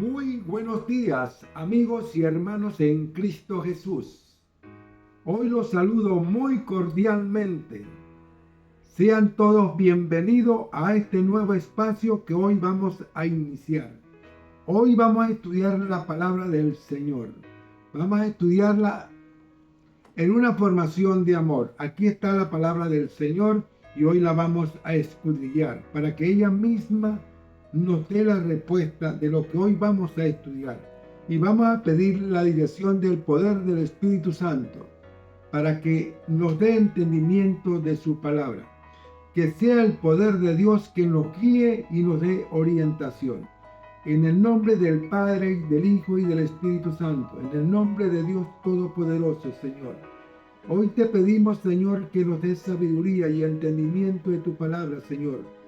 Muy buenos días, amigos y hermanos en Cristo Jesús. Hoy los saludo muy cordialmente. Sean todos bienvenidos a este nuevo espacio que hoy vamos a iniciar. Hoy vamos a estudiar la palabra del Señor. Vamos a estudiarla en una formación de amor. Aquí está la palabra del Señor y hoy la vamos a escudriñar para que ella misma nos dé la respuesta de lo que hoy vamos a estudiar. Y vamos a pedir la dirección del poder del Espíritu Santo para que nos dé entendimiento de su palabra. Que sea el poder de Dios que nos guíe y nos dé orientación. En el nombre del Padre, del Hijo y del Espíritu Santo. En el nombre de Dios Todopoderoso, Señor. Hoy te pedimos, Señor, que nos des sabiduría y entendimiento de tu palabra, Señor.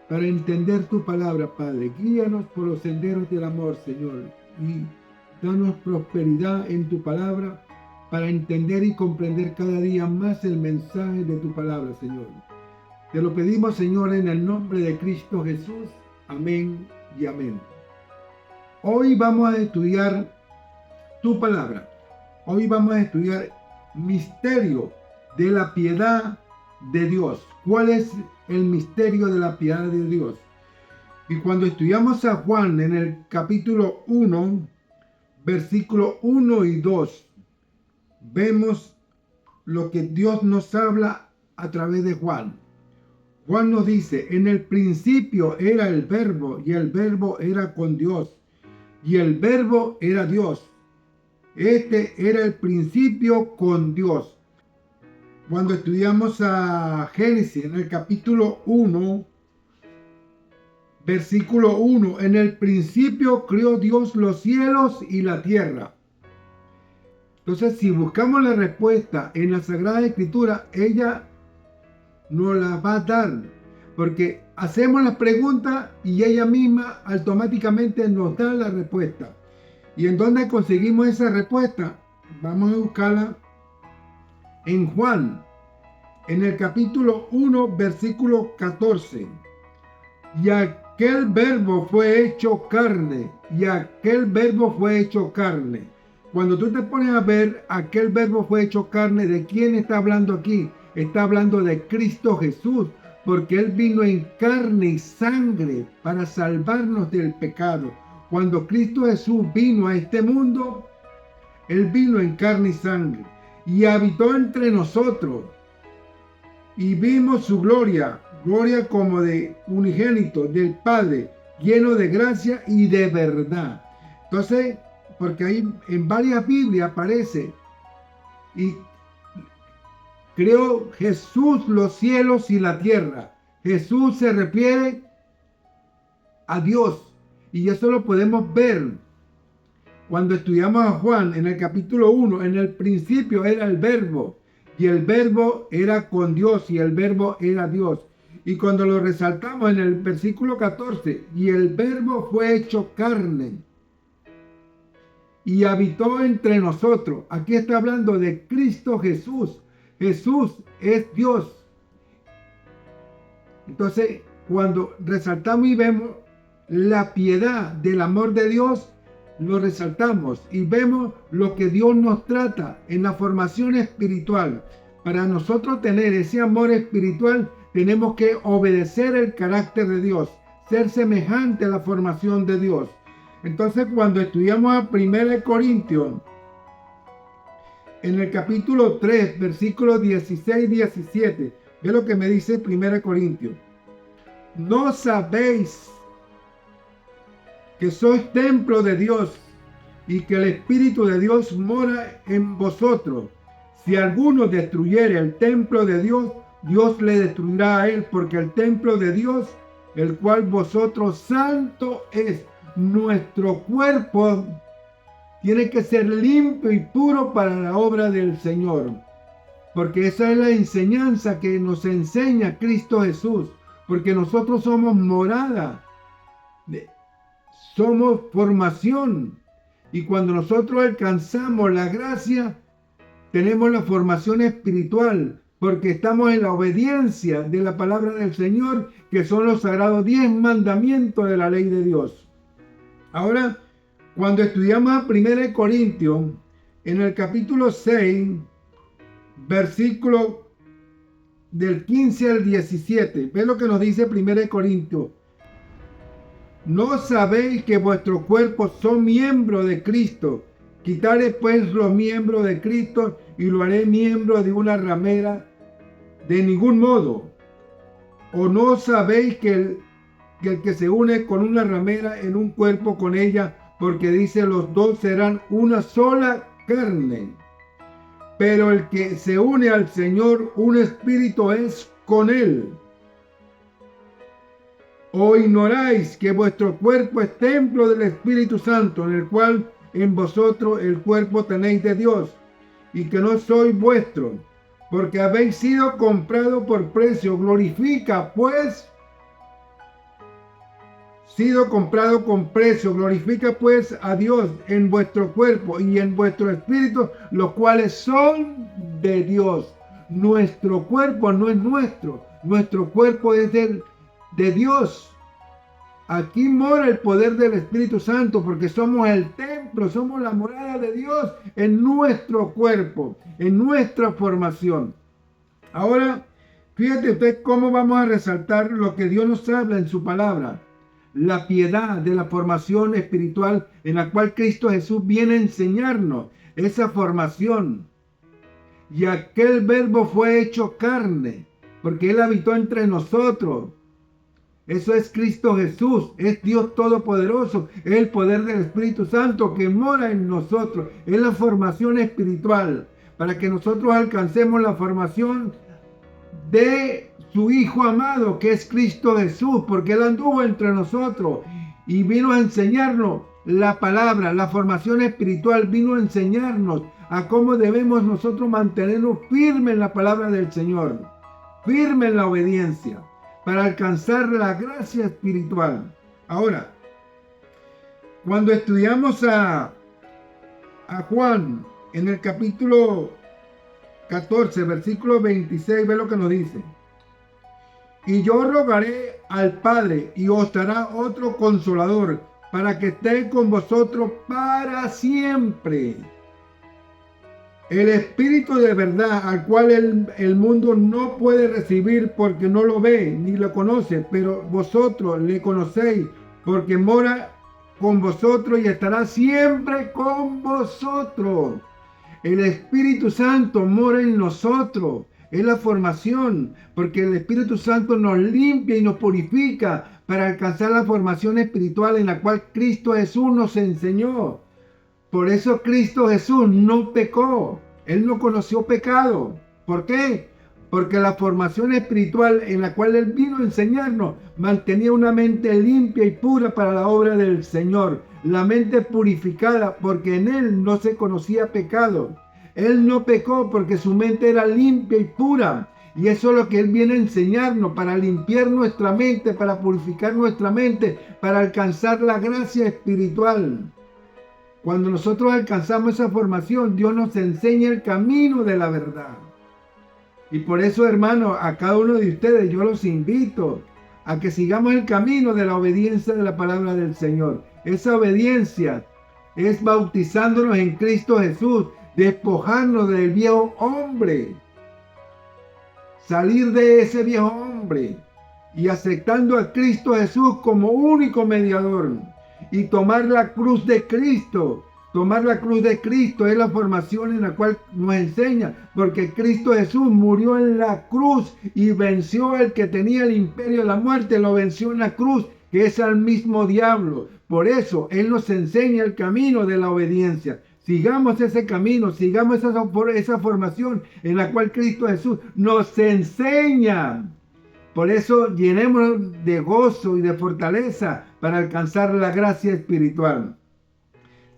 Para entender tu palabra, Padre. Guíanos por los senderos del amor, Señor. Y danos prosperidad en tu palabra para entender y comprender cada día más el mensaje de tu palabra, Señor. Te lo pedimos, Señor, en el nombre de Cristo Jesús. Amén y amén. Hoy vamos a estudiar tu palabra. Hoy vamos a estudiar misterio de la piedad de Dios. ¿Cuál es el misterio de la piedad de Dios? Y cuando estudiamos a Juan en el capítulo 1, versículo 1 y 2, vemos lo que Dios nos habla a través de Juan. Juan nos dice, en el principio era el verbo, y el verbo era con Dios, y el verbo era Dios. Este era el principio con Dios. Cuando estudiamos a Génesis en el capítulo 1, versículo 1, en el principio creó Dios los cielos y la tierra. Entonces, si buscamos la respuesta en la Sagrada Escritura, ella nos la va a dar, porque hacemos las preguntas y ella misma automáticamente nos da la respuesta. ¿Y en dónde conseguimos esa respuesta? Vamos a buscarla en Juan, en el capítulo 1, versículo 14. Y aquel verbo fue hecho carne, y aquel verbo fue hecho carne. Cuando tú te pones a ver, aquel verbo fue hecho carne, ¿de quién está hablando aquí? Está hablando de Cristo Jesús, porque Él vino en carne y sangre para salvarnos del pecado. Cuando Cristo Jesús vino a este mundo, Él vino en carne y sangre y habitó entre nosotros. Y vimos su gloria, gloria como de unigénito del Padre, lleno de gracia y de verdad. Entonces, porque ahí en varias Biblias aparece, y creó Jesús los cielos y la tierra. Jesús se refiere a Dios. Y eso lo podemos ver cuando estudiamos a Juan en el capítulo 1. En el principio era el verbo, y el verbo era con Dios, y el verbo era Dios. Y cuando lo resaltamos en el versículo 14, y el verbo fue hecho carne y habitó entre nosotros. Aquí está hablando de Cristo Jesús. Jesús es Dios. Entonces, cuando resaltamos y vemos la piedad del amor de Dios, lo resaltamos y vemos lo que Dios nos trata en la formación espiritual. Para nosotros tener ese amor espiritual, tenemos que obedecer el carácter de Dios, ser semejante a la formación de Dios. Entonces, cuando estudiamos a 1 Corintios, en el capítulo 3, versículos 16 y 17, ve lo que me dice 1 Corintios. ¿No sabéis que sois templo de Dios y que el Espíritu de Dios mora en vosotros? Si alguno destruyere el templo de Dios, Dios le destruirá a él, porque el templo de Dios, el cual vosotros santo es. Nuestro cuerpo tiene que ser limpio y puro para la obra del Señor, porque esa es la enseñanza que nos enseña Cristo Jesús, porque nosotros somos morada, somos formación, y cuando nosotros alcanzamos la gracia, tenemos la formación espiritual, porque estamos en la obediencia de la palabra del Señor, que son los sagrados 10 mandamientos de la ley de Dios. Ahora Cuando estudiamos a 1 Corintios, en el capítulo 6, versículo del 15 al 17, ve lo que nos dice 1 Corintios. ¿No sabéis que vuestros cuerpos son miembros de Cristo? Quitaré pues los miembros de Cristo y lo haré miembro de una ramera. De ningún modo. ¿O no sabéis que el que se une con una ramera en un cuerpo con ella, porque dice los dos serán una sola carne? Pero el que se une al Señor, un espíritu es con él. ¿O ignoráis que vuestro cuerpo es templo del Espíritu Santo, en el cual en vosotros el cuerpo tenéis de Dios, y que no sois vuestro, porque habéis sido comprado por precio? Glorifica pues, sido comprado con precio, glorifica pues a Dios en vuestro cuerpo y en vuestro espíritu, los cuales son de Dios. Nuestro cuerpo no es nuestro cuerpo es de Dios. Aquí mora el poder del Espíritu Santo, porque somos el templo, somos la morada de Dios en nuestro cuerpo, en nuestra formación. Ahora, fíjate usted cómo vamos a resaltar lo que Dios nos habla en su palabra. La piedad de la formación espiritual en la cual Cristo Jesús viene a enseñarnos esa formación. Y aquel verbo fue hecho carne, porque Él habitó entre nosotros. Eso es Cristo Jesús, es Dios Todopoderoso, es el poder del Espíritu Santo que mora en nosotros, es la formación espiritual, para que nosotros alcancemos la formación de su Hijo amado, que es Cristo Jesús, porque Él anduvo entre nosotros y vino a enseñarnos la palabra, la formación espiritual, vino a enseñarnos a cómo debemos nosotros mantenernos firmes en la palabra del Señor, firmes en la obediencia, para alcanzar la gracia espiritual. Ahora, cuando estudiamos a Juan en el capítulo 14, versículo 26, ve lo que nos dice. Y yo rogaré al Padre y os dará otro consolador para que esté con vosotros para siempre. El Espíritu de verdad, al cual el mundo no puede recibir porque no lo ve ni lo conoce, pero vosotros le conocéis porque mora con vosotros y estará siempre con vosotros. El Espíritu Santo mora en nosotros. Es la formación, porque el Espíritu Santo nos limpia y nos purifica para alcanzar la formación espiritual en la cual Cristo Jesús nos enseñó. Por eso Cristo Jesús no pecó. Él no conoció pecado. ¿Por qué? Porque la formación espiritual en la cual Él vino a enseñarnos mantenía una mente limpia y pura para la obra del Señor. La mente purificada porque en Él no se conocía pecado. Él no pecó porque su mente era limpia y pura. Y eso es lo que Él viene a enseñarnos, para limpiar nuestra mente, para purificar nuestra mente, para alcanzar la gracia espiritual. Cuando nosotros alcanzamos esa formación, Dios nos enseña el camino de la verdad. Y por eso, hermanos, a cada uno de ustedes yo los invito a que sigamos el camino de la obediencia de la palabra del Señor. Esa obediencia es bautizándonos en Cristo Jesús, despojarnos del viejo hombre, salir de ese viejo hombre y aceptando a Cristo Jesús como único mediador y tomar la cruz de Cristo. Tomar la cruz de Cristo es la formación en la cual nos enseña, porque Cristo Jesús murió en la cruz y venció al que tenía el imperio de la muerte, lo venció en la cruz, que es al mismo diablo. Por eso Él nos enseña el camino de la obediencia. Sigamos ese camino, sigamos esa formación en la cual Cristo Jesús nos enseña. Por eso llenémonos de gozo y de fortaleza para alcanzar la gracia espiritual.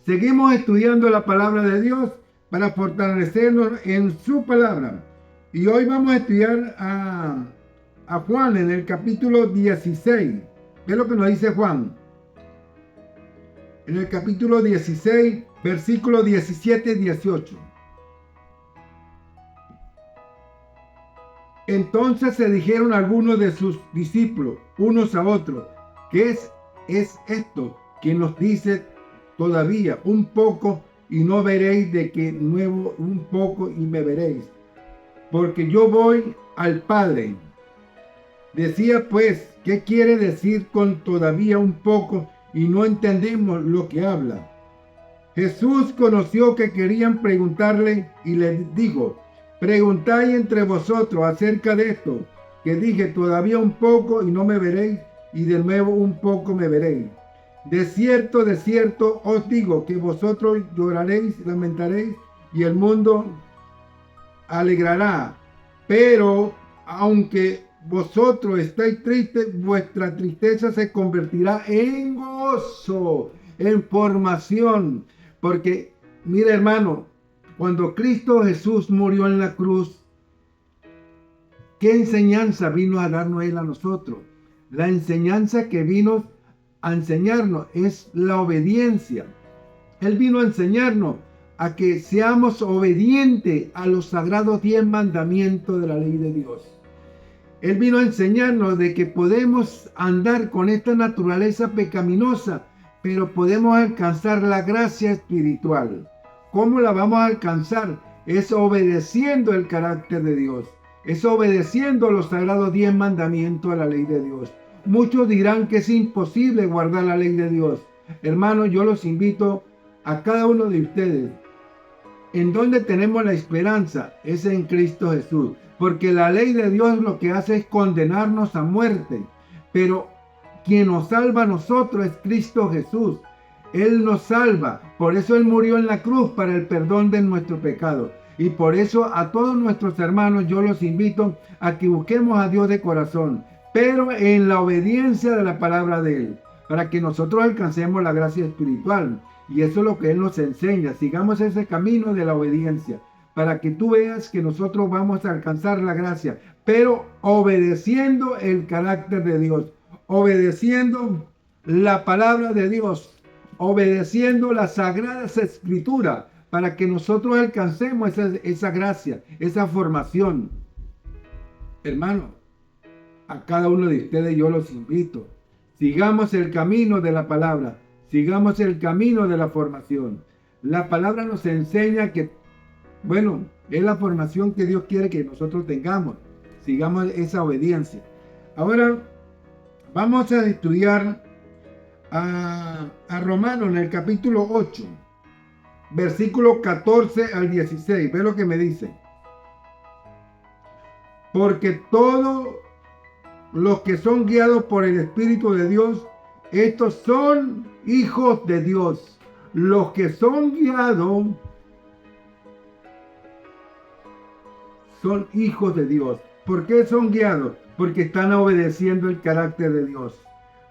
Seguimos estudiando la palabra de Dios para fortalecernos en su palabra. Y hoy vamos a estudiar a Juan en el capítulo 16. ¿Qué es lo que nos dice Juan? En el capítulo 16, versículos 17 y 18. Entonces se dijeron algunos de sus discípulos, unos a otros, ¿qué es esto que nos dice todavía un poco y no veréis, de que nuevo un poco y me veréis, porque yo voy al Padre. Decía pues, ¿qué quiere decir con todavía un poco y no entendemos lo que habla? Jesús conoció que querían preguntarle y les dijo, preguntáis entre vosotros acerca de esto, que dije todavía un poco y no me veréis, y de nuevo un poco me veréis. De cierto os digo que vosotros lloraréis, lamentaréis, y el mundo alegrará. Pero aunque vosotros estáis tristes, vuestra tristeza se convertirá en gozo, en formación. Porque, mira hermano, cuando Cristo Jesús murió en la cruz, ¿qué enseñanza vino a darnos Él a nosotros? La enseñanza que vino a enseñarnos es la obediencia. Él vino a enseñarnos a que seamos obedientes a los sagrados 10 mandamientos de la ley de Dios. Él vino a enseñarnos de que podemos andar con esta naturaleza pecaminosa, pero podemos alcanzar la gracia espiritual. ¿Cómo la vamos a alcanzar? Es obedeciendo el carácter de Dios. Es obedeciendo los sagrados 10 mandamientos a la ley de Dios. Muchos dirán que es imposible guardar la ley de Dios. Hermanos, yo los invito a cada uno de ustedes. ¿En dónde tenemos la esperanza? Es en Cristo Jesús. Porque la ley de Dios lo que hace es condenarnos a muerte. Pero quien nos salva a nosotros es Cristo Jesús. Él nos salva. Por eso Él murió en la cruz para el perdón de nuestro pecado. Y por eso a todos nuestros hermanos yo los invito a que busquemos a Dios de corazón, pero en la obediencia de la palabra de Él, para que nosotros alcancemos la gracia espiritual. Y eso es lo que Él nos enseña. Sigamos ese camino de la obediencia, para que tú veas que nosotros vamos a alcanzar la gracia, pero obedeciendo el carácter de Dios, obedeciendo la palabra de Dios, obedeciendo las sagradas escrituras, para que nosotros alcancemos esa gracia, esa formación. Hermano, a cada uno de ustedes yo los invito. Sigamos el camino de la palabra, sigamos el camino de la formación. La palabra nos enseña que, bueno, es la formación que Dios quiere que nosotros tengamos. Sigamos esa obediencia. Ahora vamos a estudiar a Romanos en el capítulo 8. Versículo 14 al 16. Ve lo que me dice. Porque todos los que son guiados por el Espíritu de Dios, estos son hijos de Dios. Los que son guiados son hijos de Dios. ¿Por qué son guiados? Porque están obedeciendo el carácter de Dios.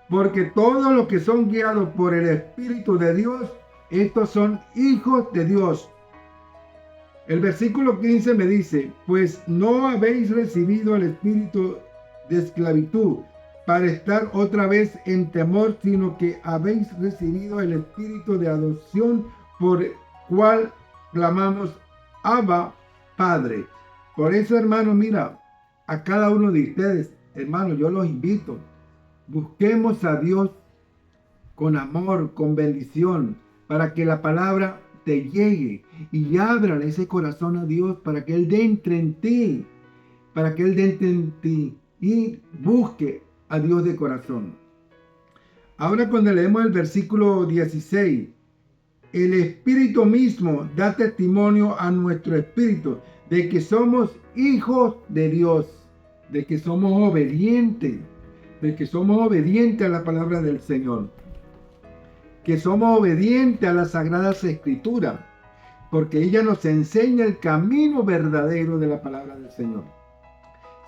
Porque todos los que son guiados por el Espíritu de Dios, estos son hijos de Dios. El versículo 15 me dice, pues no habéis recibido el espíritu de esclavitud para estar otra vez en temor, sino que habéis recibido el espíritu de adopción por el cual clamamos, Abba, Padre. Por eso, hermano, mira, a cada uno de ustedes, hermano, yo los invito, busquemos a Dios con amor, con bendición, para que la palabra te llegue y abran ese corazón a Dios para que Él entre en ti, para que Él entre en ti y busque a Dios de corazón. Ahora cuando leemos el versículo 16, el Espíritu mismo da testimonio a nuestro espíritu de que somos hijos de Dios, de que somos obedientes, a la palabra del Señor, que somos obedientes a las Sagradas Escrituras, porque ella nos enseña el camino verdadero de la palabra del Señor.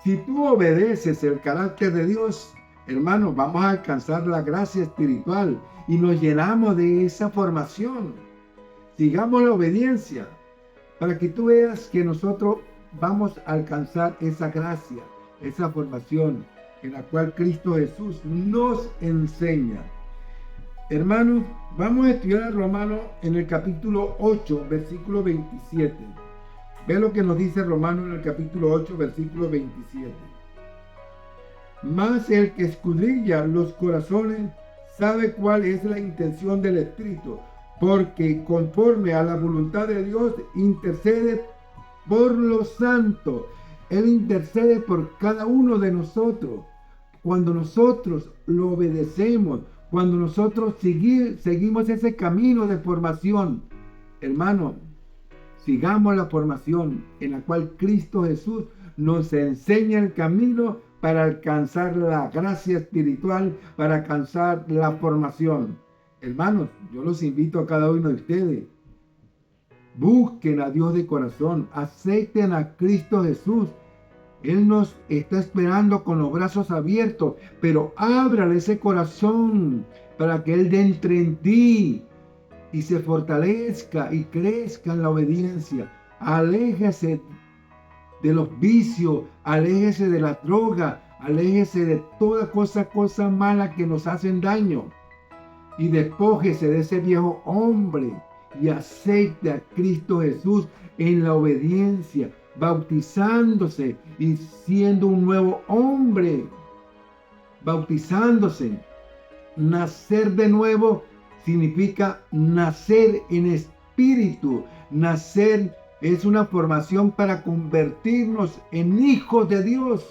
Si tú obedeces el carácter de Dios, hermano, vamos a alcanzar la gracia espiritual y nos llenamos de esa formación. Sigamos la obediencia para que tú veas que nosotros vamos a alcanzar esa gracia, esa formación en la cual Cristo Jesús nos enseña. Hermanos, vamos a estudiar a Romanos en el capítulo 8, versículo 27. Ve lo que nos dice Romanos en el capítulo 8, versículo 27. Mas el que escudriña los corazones sabe cuál es la intención del Espíritu, porque conforme a la voluntad de Dios intercede por los santos. Él intercede por cada uno de nosotros. Cuando nosotros lo obedecemos, cuando nosotros seguimos ese camino de formación, hermano, sigamos la formación en la cual Cristo Jesús nos enseña el camino para alcanzar la gracia espiritual, para alcanzar la formación. Hermanos, yo los invito a cada uno de ustedes. Busquen a Dios de corazón, acepten a Cristo Jesús. Él nos está esperando con los brazos abiertos, pero ábrale ese corazón para que Él entre en ti y se fortalezca y crezca en la obediencia. Aléjese de los vicios, aléjese de la droga, aléjese de toda cosa mala que nos hacen daño y despójese de ese viejo hombre y acepte a Cristo Jesús en la obediencia, bautizándose y siendo un nuevo hombre, bautizándose. Nacer de nuevo significa nacer en espíritu. Nacer es una formación para convertirnos en hijos de Dios.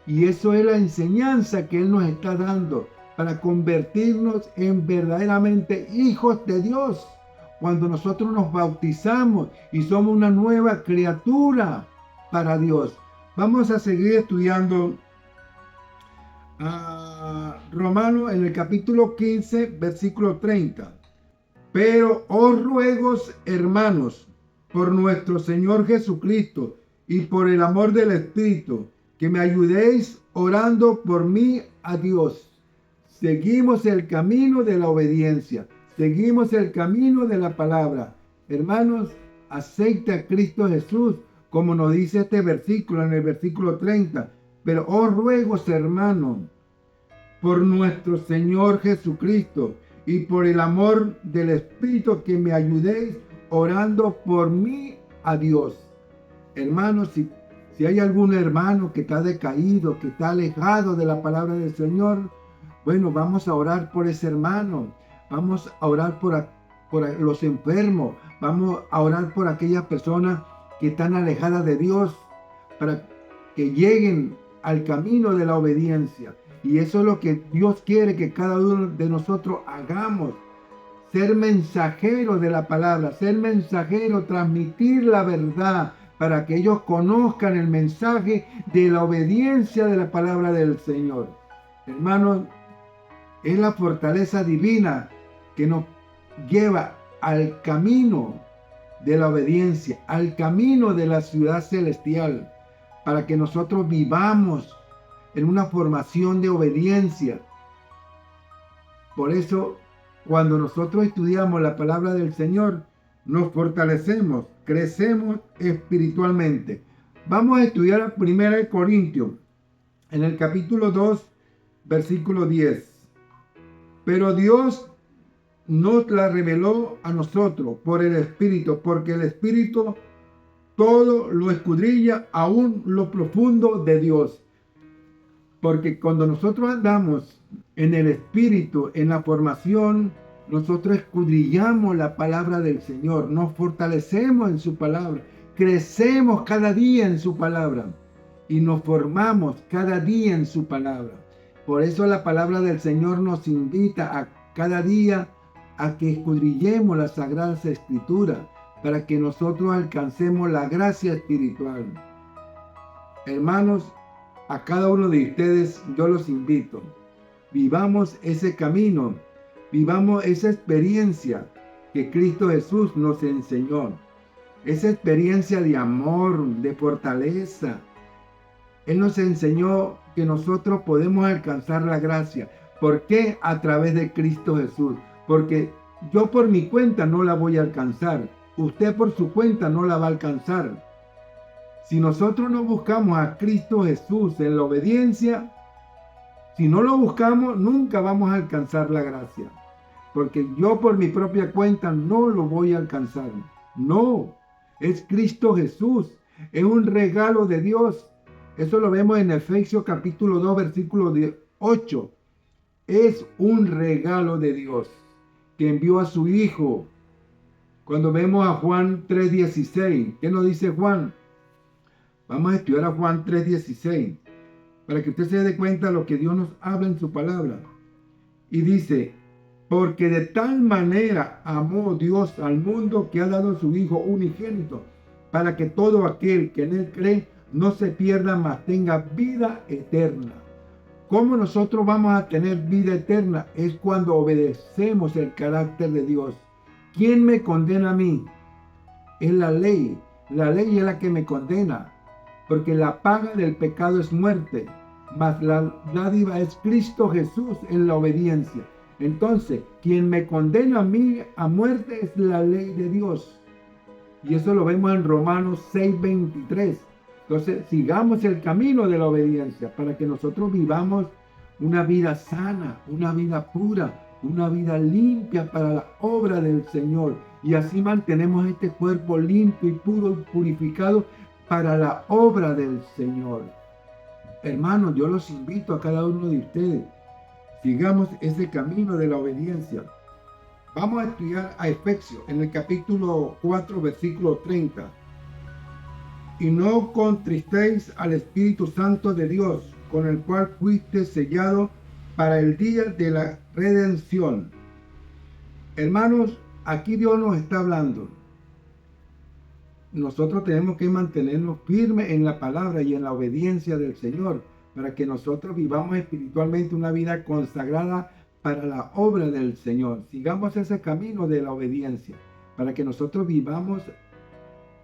Y eso es la enseñanza que Él nos está dando, para convertirnos en verdaderamente hijos de Dios. Cuando nosotros nos bautizamos y somos una nueva criatura para Dios. Vamos a seguir estudiando a Romanos en el capítulo 15, versículo 30. Pero os ruego, hermanos, por nuestro Señor Jesucristo y por el amor del Espíritu, que me ayudéis orando por mí a Dios. Seguimos el camino de la obediencia. Seguimos el camino de la palabra. Hermanos, acepta a Cristo Jesús, como nos dice este versículo en el versículo 30. Pero os ruego, hermanos, por nuestro Señor Jesucristo y por el amor del Espíritu, que me ayudéis orando por mí a Dios. Hermanos, si hay algún hermano que está decaído, que está alejado de la palabra del Señor, bueno, vamos a orar por ese hermano. Vamos a orar por los enfermos. Vamos a orar por aquellas personas que están alejadas de Dios, para que lleguen al camino de la obediencia. Y eso es lo que Dios quiere que cada uno de nosotros hagamos. Ser mensajero de la palabra, ser mensajero, transmitir la verdad, para que ellos conozcan el mensaje de la obediencia de la palabra del Señor. Hermanos, es la fortaleza divina que nos lleva al camino de la obediencia, al camino de la ciudad celestial, para que nosotros vivamos en una formación de obediencia. Por eso, cuando nosotros estudiamos la palabra del Señor, nos fortalecemos, crecemos espiritualmente. Vamos a estudiar a 1 Corintios, en el capítulo 2, versículo 10. Pero Dios nos la reveló a nosotros por el Espíritu, porque el Espíritu todo lo escudriña, aún lo profundo de Dios. Porque cuando nosotros andamos en el Espíritu, en la formación, nosotros escudriñamos la palabra del Señor, nos fortalecemos en su palabra, crecemos cada día en su palabra y nos formamos cada día en su palabra. Por eso la palabra del Señor nos invita a cada día a que escudriñemos las Sagradas Escrituras, para que nosotros alcancemos la gracia espiritual. Hermanos, a cada uno de ustedes yo los invito. Vivamos ese camino, vivamos esa experiencia que Cristo Jesús nos enseñó. Esa experiencia de amor, de fortaleza. Él nos enseñó que nosotros podemos alcanzar la gracia. ¿Por qué? A través de Cristo Jesús. Porque yo por mi cuenta no la voy a alcanzar. Usted por su cuenta no la va a alcanzar. Si nosotros no buscamos a Cristo Jesús en la obediencia, si no lo buscamos, nunca vamos a alcanzar la gracia. Porque yo por mi propia cuenta no lo voy a alcanzar. No, es Cristo Jesús. Es un regalo de Dios. Eso lo vemos en Efesios capítulo 2, versículo 8. Es un regalo de Dios, que envió a su Hijo Cuando vemos a Juan 3:16, ¿qué nos dice Juan? Vamos a estudiar a Juan 3:16 para que usted se dé cuenta de lo que Dios nos habla en su palabra. Y dice, porque de tal manera amó Dios al mundo que ha dado a su Hijo unigénito, para que todo aquel que en Él cree no se pierda, mas tenga vida eterna. ¿Cómo nosotros vamos a tener vida eterna? Es cuando obedecemos el carácter de Dios. ¿Quién me condena a mí? Es la ley. La ley es la que me condena, porque la paga del pecado es muerte, mas la dádiva es Cristo Jesús en la obediencia. Entonces, quien me condena a mí a muerte es la ley de Dios. Y eso lo vemos en Romanos 6:23. Entonces, sigamos el camino de la obediencia para que nosotros vivamos una vida sana, una vida pura, una vida limpia para la obra del Señor. Y así mantenemos este cuerpo limpio y puro y purificado para la obra del Señor. Hermanos, yo los invito a cada uno de ustedes. Sigamos ese camino de la obediencia. Vamos a estudiar a Efesios en el capítulo 4, versículo 30. Y no contristéis al Espíritu Santo de Dios, con el cual fuiste sellado para el día de la redención. Hermanos, aquí Dios nos está hablando. Nosotros tenemos que mantenernos firmes en la palabra y en la obediencia del Señor, para que nosotros vivamos espiritualmente una vida consagrada para la obra del Señor. Sigamos ese camino de la obediencia, para que nosotros vivamos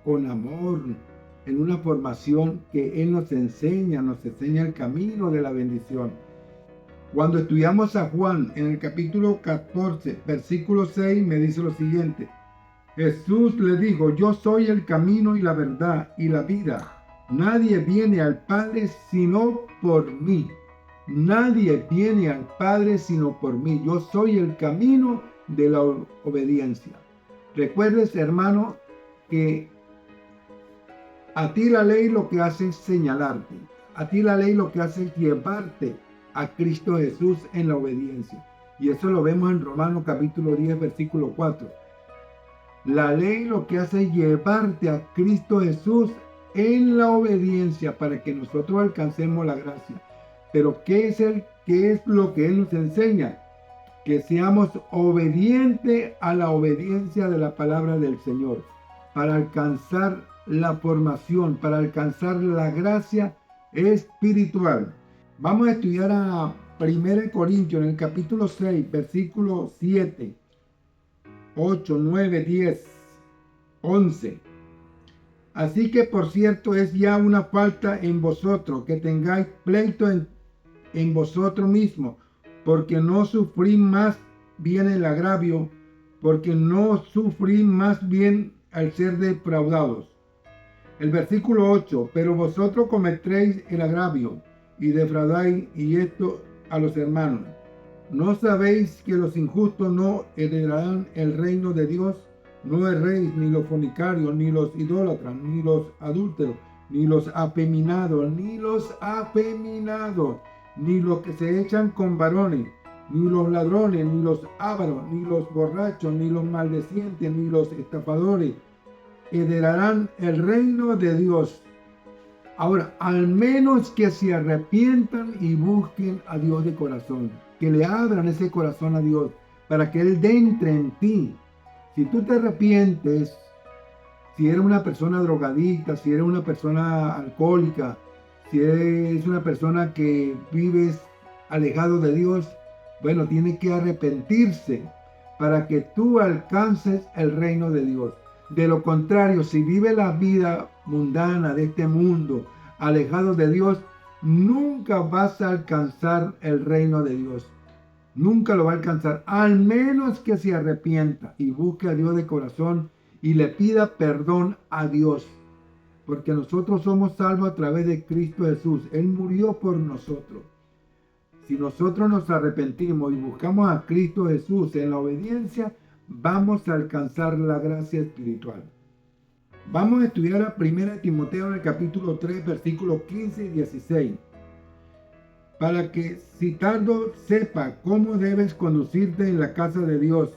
con amor, en una formación que Él nos enseña el camino de la bendición. Cuando estudiamos a Juan en el capítulo 14, versículo 6, me dice lo siguiente. Jesús le dijo, yo soy el camino y la verdad y la vida. Nadie viene al Padre sino por mí. Nadie viene al Padre sino por mí. Yo soy el camino de la obediencia. Recuerdes, hermano, que a ti la ley lo que hace es señalarte. A ti la ley lo que hace es llevarte a Cristo Jesús en la obediencia. Y eso lo vemos en Romanos capítulo 10, versículo 4. La ley lo que hace es llevarte a Cristo Jesús en la obediencia para que nosotros alcancemos la gracia. Pero ¿qué es lo que Él nos enseña? Que seamos obedientes a la obediencia de la palabra del Señor para alcanzar la formación, para alcanzar la gracia espiritual. Vamos a estudiar a 1 Corintios en el capítulo 6, versículo 7, 8, 9, 10, 11. Así que por cierto es ya una falta en vosotros que tengáis pleito en vosotros mismos, porque no sufrís más bien el agravio, porque no sufrís más bien al ser defraudados. El versículo 8, pero vosotros cometéis el agravio y defraudáis, y esto a los hermanos. ¿No sabéis que los injustos no heredarán el reino de Dios? No erréis, ni los fornicarios, ni los idólatras, ni los adúlteros, ni los afeminados, ni los que se echan con varones, ni los ladrones, ni los ávaros, ni los borrachos, ni los maldecientes, ni los estafadores heredarán el reino de Dios. Ahora, al menos que se arrepientan y busquen a Dios de corazón, que le abran ese corazón a Dios para que Él entre en ti. Si tú te arrepientes, si eres una persona drogadicta, si eres una persona alcohólica, si eres una persona que vives alejado de Dios, bueno, tiene que arrepentirse para que tú alcances el reino de Dios. De lo contrario, si vives la vida mundana de este mundo, alejado de Dios, nunca vas a alcanzar el reino de Dios. Nunca lo va a alcanzar, al menos que se arrepienta y busque a Dios de corazón y le pida perdón a Dios. Porque nosotros somos salvos a través de Cristo Jesús. Él murió por nosotros. Si nosotros nos arrepentimos y buscamos a Cristo Jesús en la obediencia, vamos a alcanzar la gracia espiritual. Vamos a estudiar a 1 Timoteo en el capítulo 3, versículos 15 y 16. Para que si tardo sepa cómo debes conducirte en la casa de Dios,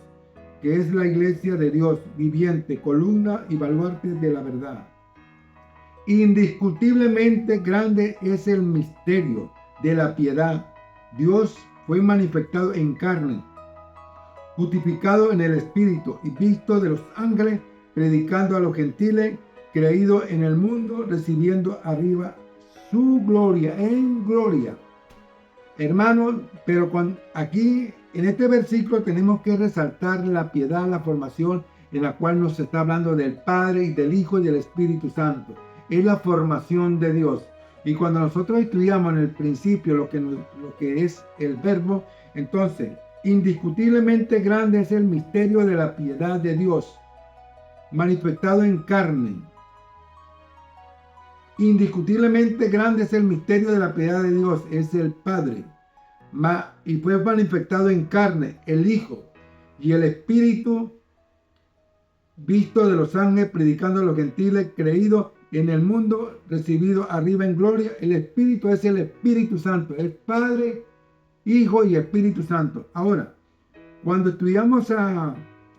que es la iglesia de Dios viviente, columna y baluarte de la verdad. Indiscutiblemente grande es el misterio de la piedad. Dios fue manifestado en carne, justificado en el Espíritu y visto de los ángeles, predicando a los gentiles, creído en el mundo, recibiendo arriba su gloria, en gloria. Hermanos, pero aquí en este versículo tenemos que resaltar la piedad, la formación en la cual nos está hablando del Padre y del Hijo y del Espíritu Santo. Es la formación de Dios. Y cuando nosotros estudiamos en el principio lo que es el verbo, entonces indiscutiblemente grande es el misterio de la piedad de Dios, manifestado en carne. Indiscutiblemente grande es el misterio de la piedad de Dios, es el Padre. Y fue manifestado en carne, el Hijo y el Espíritu, visto de los ángeles, predicando a los gentiles, creído en el mundo, recibido arriba en gloria. El Espíritu es el Espíritu Santo, el Padre, Hijo y Espíritu Santo. Ahora, cuando estudiamos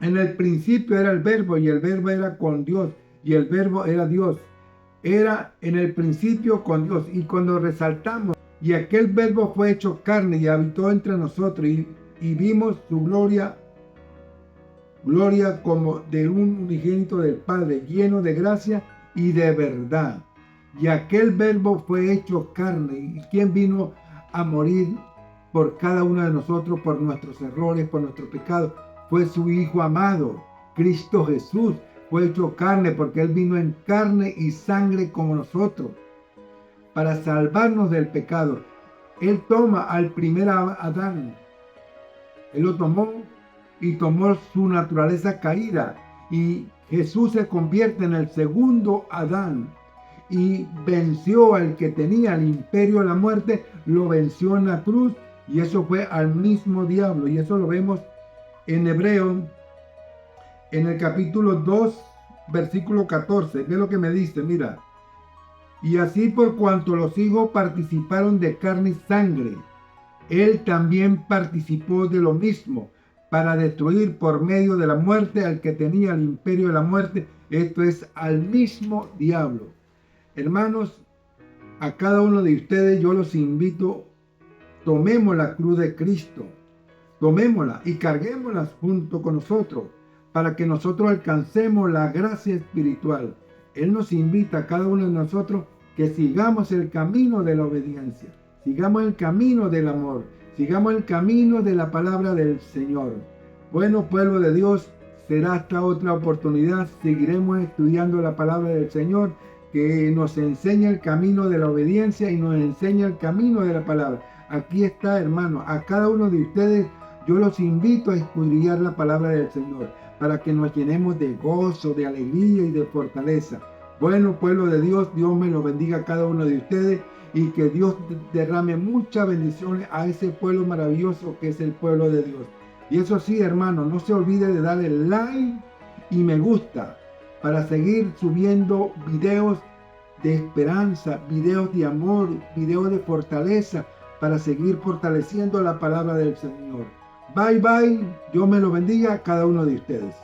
en el principio era el verbo, y el verbo era con Dios, y el verbo era Dios. Era en el principio con Dios. Y cuando resaltamos, y aquel verbo fue hecho carne y habitó entre nosotros, y vimos su gloria como de un unigénito del Padre, lleno de gracia y de verdad. Y aquel verbo fue hecho carne. ¿Y quién vino a morir por cada uno de nosotros, por nuestros errores, por nuestros pecados? Fue su Hijo amado, Cristo Jesús. Fue hecho carne porque Él vino en carne y sangre como nosotros, para salvarnos del pecado. Él toma al primer Adán. Él lo tomó y tomó su naturaleza caída. Y Jesús se convierte en el segundo Adán. Y venció al que tenía el imperio de la muerte, lo venció en la cruz. Y eso fue al mismo diablo. Y eso lo vemos en Hebreo, en el capítulo 2, versículo 14. ¿Qué es lo que me dice? Mira. Y así por cuanto los hijos participaron de carne y sangre, Él también participó de lo mismo, para destruir por medio de la muerte al que tenía el imperio de la muerte, esto es, al mismo diablo. Hermanos, a cada uno de ustedes yo los invito, tomemos la cruz de Cristo, tomémosla y carguémosla junto con nosotros, para que nosotros alcancemos la gracia espiritual. Él nos invita a cada uno de nosotros que sigamos el camino de la obediencia, sigamos el camino del amor, sigamos el camino de la palabra del Señor. Bueno, pueblo de Dios, será hasta otra oportunidad. Seguiremos estudiando la palabra del Señor, que nos enseña el camino de la obediencia y nos enseña el camino de la palabra. Aquí está, hermano, a cada uno de ustedes yo los invito a escudriñar la palabra del Señor, para que nos llenemos de gozo, de alegría y de fortaleza. Bueno, pueblo de Dios, Dios me lo bendiga a cada uno de ustedes, y que Dios derrame muchas bendiciones a ese pueblo maravilloso que es el pueblo de Dios. Y eso sí, hermano, no se olvide de darle like y me gusta para seguir subiendo videos de esperanza, videos de amor, videos de fortaleza, para seguir fortaleciendo la palabra del Señor. Bye, bye. Dios me lo bendiga a cada uno de ustedes.